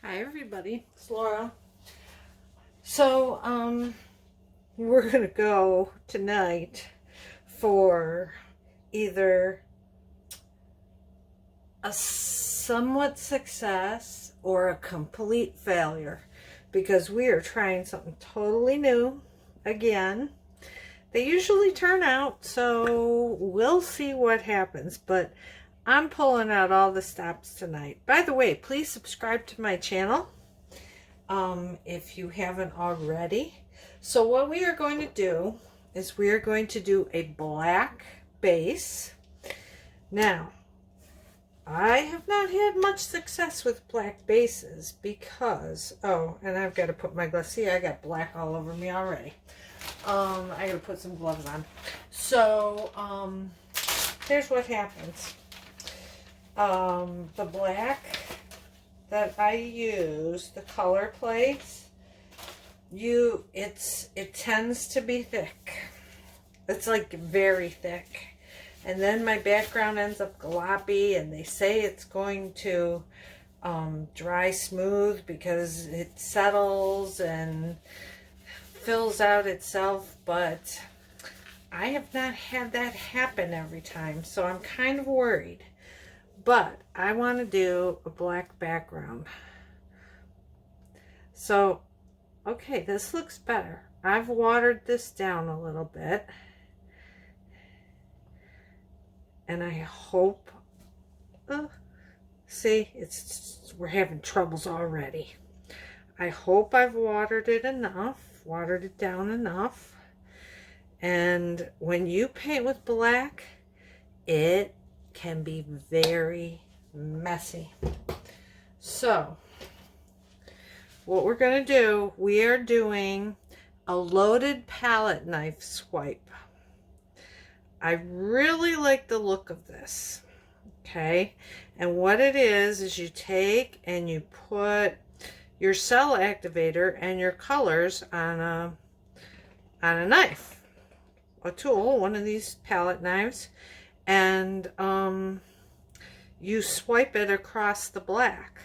Hi everybody, it's Laura. So, we're gonna go tonight for either a somewhat success or a complete failure because we are trying something totally new again. They usually turn out, so we'll see what happens, but I'm pulling out all the stops tonight. By the way, please subscribe to my channel if you haven't already. So what we are going to do is we are going to do a black base. Now, I have not had much success with black bases because, oh, and I've got to put my gloves. See, I got black all over me already. I got to put some gloves on. So, here's what happens. The black that I use, the color plates, it tends to be thick. It's like very thick. And then my background ends up gloppy, and they say it's going to dry smooth because it settles and fills out itself, but I have not had that happen every time, so I'm kind of worried. But I want to do a black background. So, okay, this looks better. I've watered this down a little bit. And I hope, see, we're having troubles already. I hope I've watered it down enough. And when you paint with black, it can be very messy. So, what we're going to do, we are doing a loaded palette knife swipe. I really like the look of this. Okay, and what it is you take and you put your cell activator and your colors on a knife, a tool, one of these palette knives, and you swipe it across the black.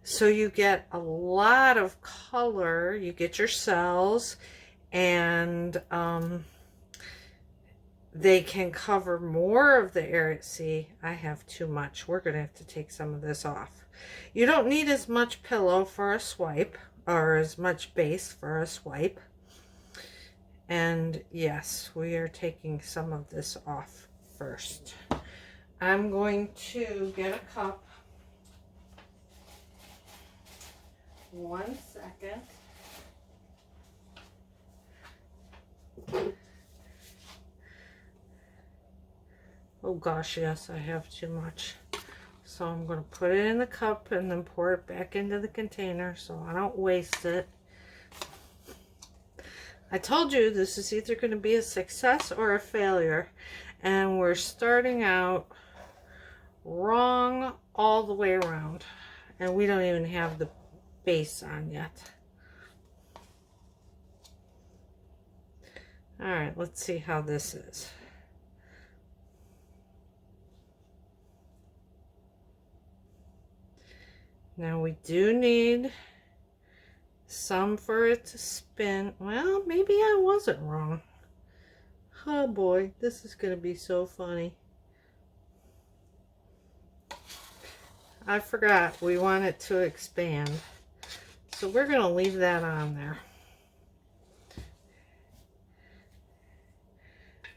So you get a lot of color, you get your cells, and they can cover more of the area. See, I have too much. We're going to have to take some of this off. You don't need as much pillow for a swipe, or as much base for a swipe. And yes, we are taking some of this off first. I'm going to get a cup. 1 second. Oh gosh, yes, I have too much. So I'm going to put it in the cup and then pour it back into the container so I don't waste it. I told you this is either going to be a success or a failure. And we're starting out wrong all the way around. And we don't even have the base on yet. Alright, let's see how this is. Now we do need some for it to spin. Well, maybe I wasn't wrong. Oh boy, this is going to be so funny. I forgot we want it to expand. So we're going to leave that on there.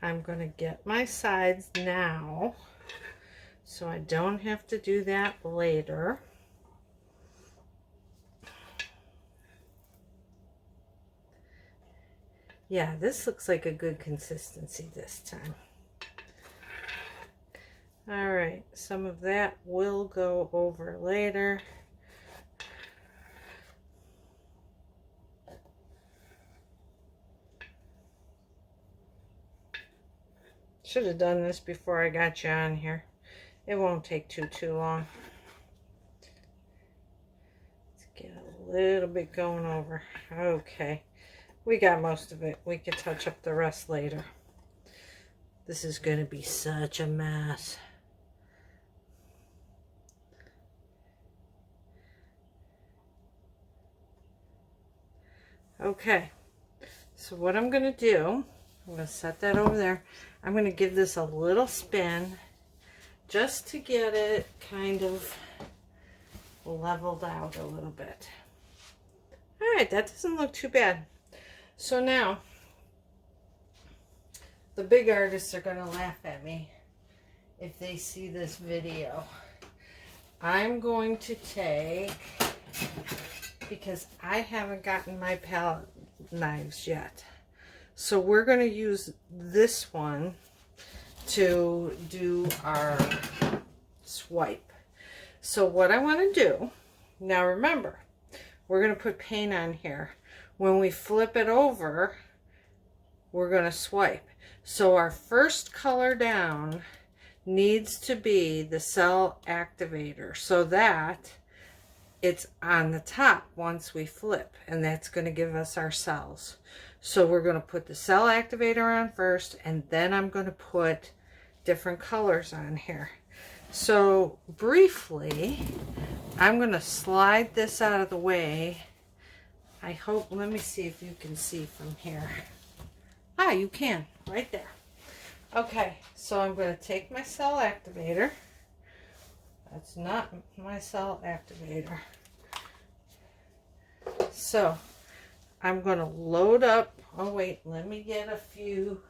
I'm going to get my sides now so I don't have to do that later. Yeah, this looks like a good consistency this time. All right, some of that will go over later. Should have done this before I got you on here. It won't take too long. Let's get a little bit going over. Okay. We got most of it. We can touch up the rest later. This is going to be such a mess. Okay, so what I'm going to do, I'm going to set that over there. I'm going to give this a little spin just to get it kind of leveled out a little bit. All right, that doesn't look too bad. So now, the big artists are going to laugh at me if they see this video. I'm going to take, because I haven't gotten my palette knives yet, so we're going to use this one to do our swipe. So what I want to do, now remember, we're going to put paint on here. When we flip it over, we're going to swipe. So our first color down needs to be the cell activator so that it's on the top once we flip, and that's going to give us our cells. So we're going to put the cell activator on first, and then I'm going to put different colors on here. So briefly, I'm going to slide this out of the way. I hope, let me see if you can see from here. Ah, you can, right there. Okay, so I'm going to take my cell activator. That's not my cell activator. So I'm going to load up. Oh wait, let me get a few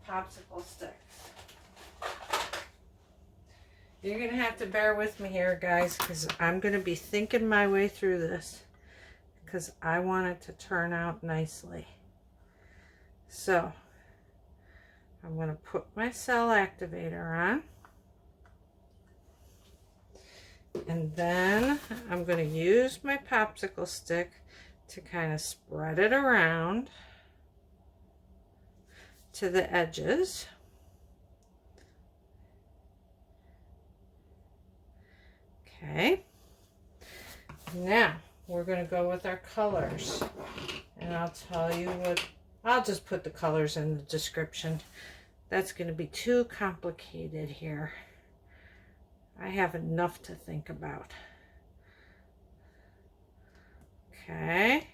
popsicle sticks. You're going to have to bear with me here, guys, because I'm going to be thinking my way through this because I want it to turn out nicely. So I'm going to put my cell activator on. And then I'm going to use my popsicle stick to kind of spread it around to the edges. Okay. Now we're going to go with our colors. And I'll tell you what, I'll just put the colors in the description. That's going to be too complicated here. I have enough to think about. Okay.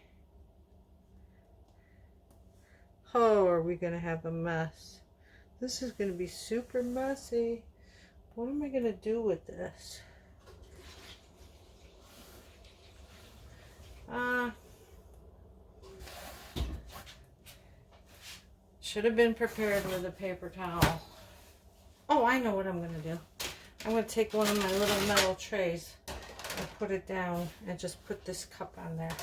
Oh, are we going to have a mess? This is going to be super messy. What am I going to do with this? Should have been prepared with a paper towel. Oh, I know what I'm going to do. I'm going to take one of my little metal trays and put it down and just put this cup on there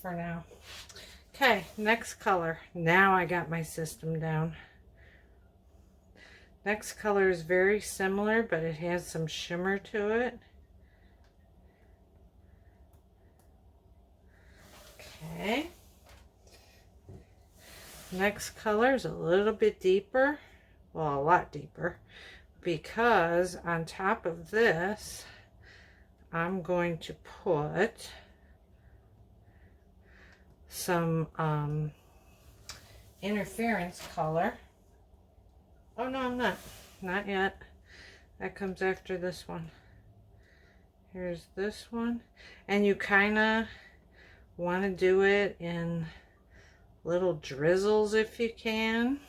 for now. Okay, next color. Now I got my system down. Next color is very similar, but it has some shimmer to it. Okay. Next color is a little bit deeper. Well, a lot deeper. Because on top of this, I'm going to put some interference color. Oh no, I'm not. Not yet. That comes after this one. Here's this one. And you kind of want to do it in little drizzles if you can.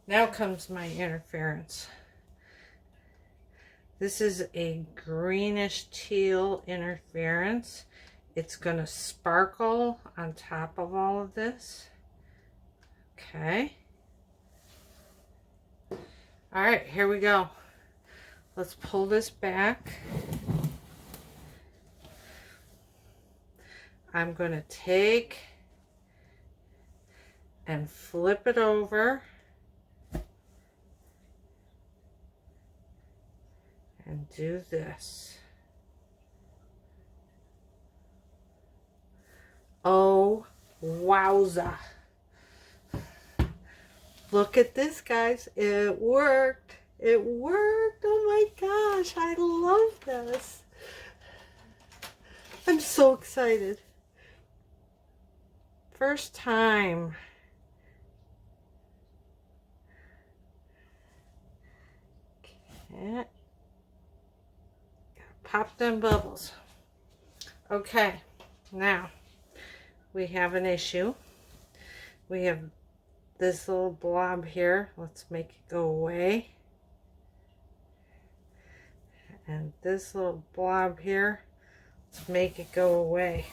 Now comes my interference. This is a greenish teal interference. It's going to sparkle on top of all of this. Okay. All right, here we go. Let's pull this back. I'm going to take and flip it over and do this. Oh, wowza. Look at this, guys. It worked. It worked. Oh my gosh, I love this. I'm so excited. First time. Okay. Pop them bubbles. Okay, now we have an issue. We have this little blob here. Let's make it go away. And this little blob here, let's make it go away.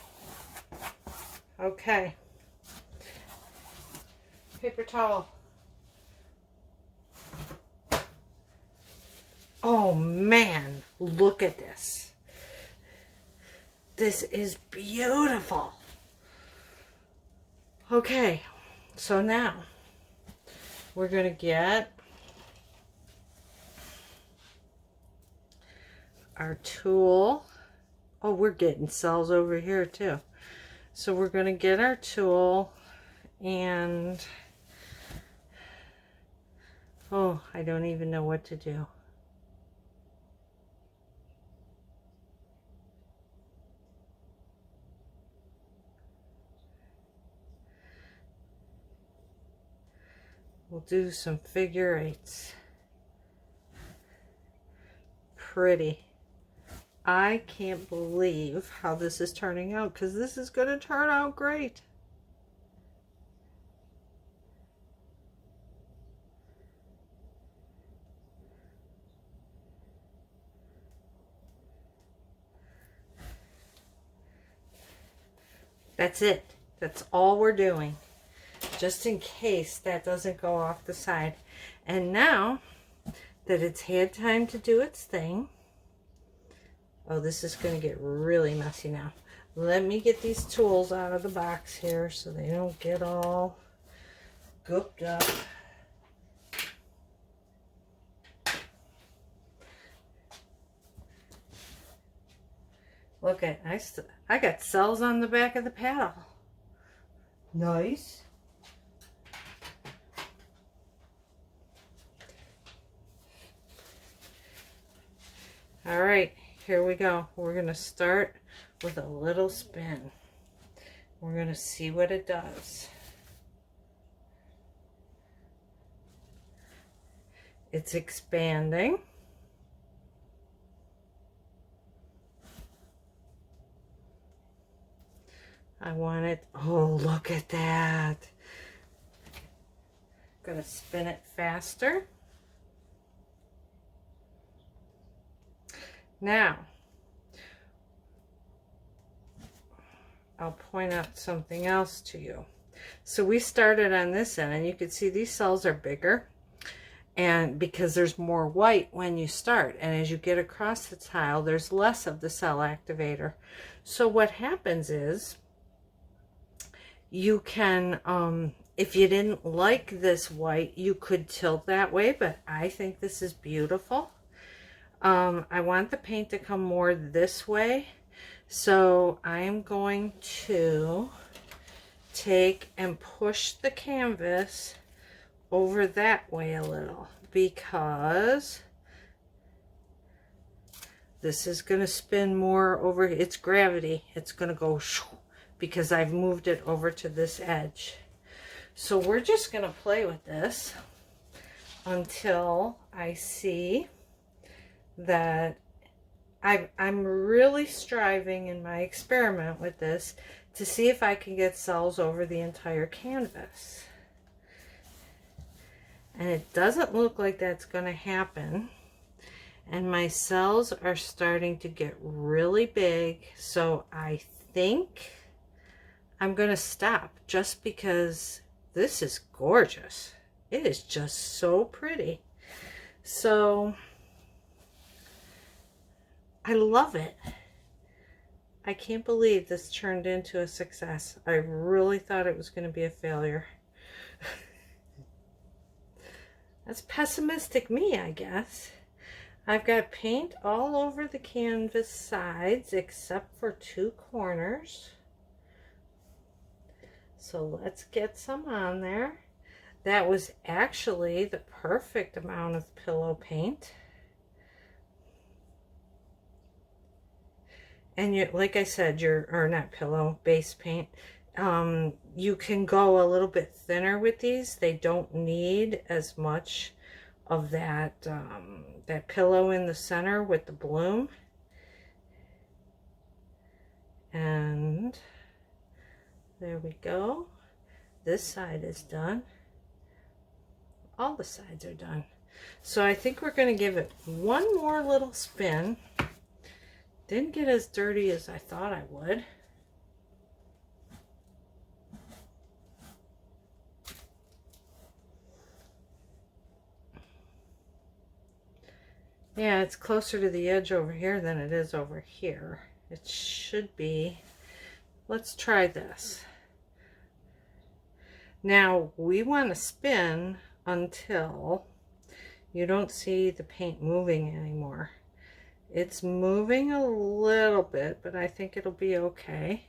Okay. Paper towel. Oh man, look at this. This is beautiful. Okay, so now we're going to get our tool. Oh, we're getting cells over here too. So we're going to get our tool and, oh, I don't even know what to do. We'll do some figure eights. Pretty. I can't believe how this is turning out, because this is going to turn out great. That's it. That's all we're doing, just in case that doesn't go off the side. And now that it's had time to do its thing, oh, this is going to get really messy now. Let me get these tools out of the box here so they don't get all gooped up. Look at, I got cells on the back of the paddle. Nice. All right, here we go. We're going to start with a little spin. We're going to see what it does. It's expanding. I want it. Oh, look at that. I'm going to spin it faster. Now, I'll point out something else to you. So we started on this end, and you can see these cells are bigger, and because there's more white when you start, and as you get across the tile, there's less of the cell activator. So what happens is, you can, if you didn't like this white, you could tilt that way, but I think this is beautiful. I want the paint to come more this way, so I'm going to take and push the canvas over that way a little, because this is going to spin more over. It's gravity. It's going to go because I've moved it over to this edge. So we're just going to play with this until I see that I'm really striving in my experiment with this to see if I can get cells over the entire canvas. And it doesn't look like that's going to happen. And my cells are starting to get really big, so I think I'm going to stop, just because this is gorgeous. It is just so pretty. So I love it. I can't believe this turned into a success. I really thought it was going to be a failure. That's pessimistic me, I guess. I've got paint all over the canvas sides except for 2 corners. So let's get some on there. That was actually the perfect amount of pillow paint. And you, like I said, or not pillow, base paint. You can go a little bit thinner with these. They don't need as much of that that pillow in the center with the bloom. There we go. This side is done. All the sides are done. So I think we're going to give it one more little spin. Didn't get as dirty as I thought I would. Yeah, it's closer to the edge over here than it is over here. It should be. Let's try this. Now, we want to spin until you don't see the paint moving anymore. It's moving a little bit, but I think it'll be okay.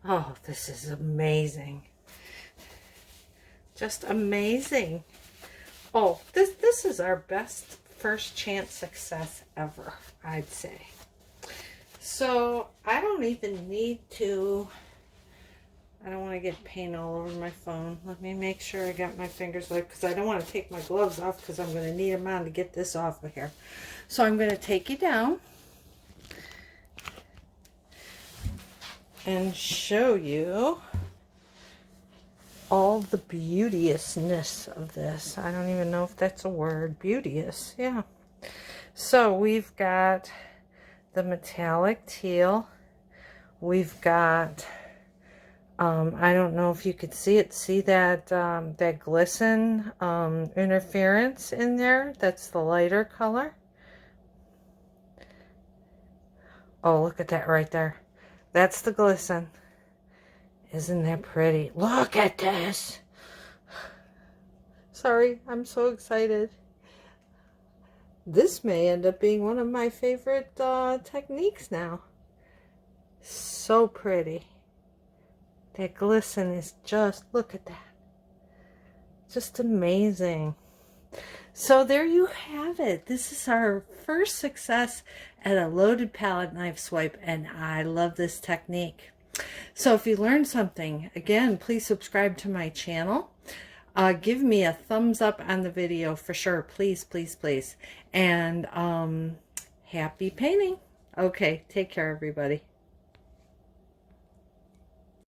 Oh, this is amazing. Just amazing. Oh, this is our best first chance success ever, I'd say. So I don't even need to, I don't want to get paint all over my phone. Let me make sure I got my fingers wet, because I don't want to take my gloves off, because I'm going to need them on to get this off of here. So I'm going to take you down and show you all the beauteousness of this. I don't even know if that's a word. Beauteous, yeah. So we've got the metallic teal. We've got, I don't know if you could see it. See that that glisten interference in there? That's the lighter color. Oh, look at that right there. That's the glisten. Isn't that pretty? Look at this. Sorry, I'm so excited. This may end up being one of my favorite techniques now. So pretty. That glisten is just, look at that. Just amazing. So there you have it. This is our first success at a loaded palette knife swipe, and I love this technique. So if you learned something, again, please subscribe to my channel. Give me a thumbs up on the video for sure. Please, please, please. And happy painting. Okay, take care, everybody.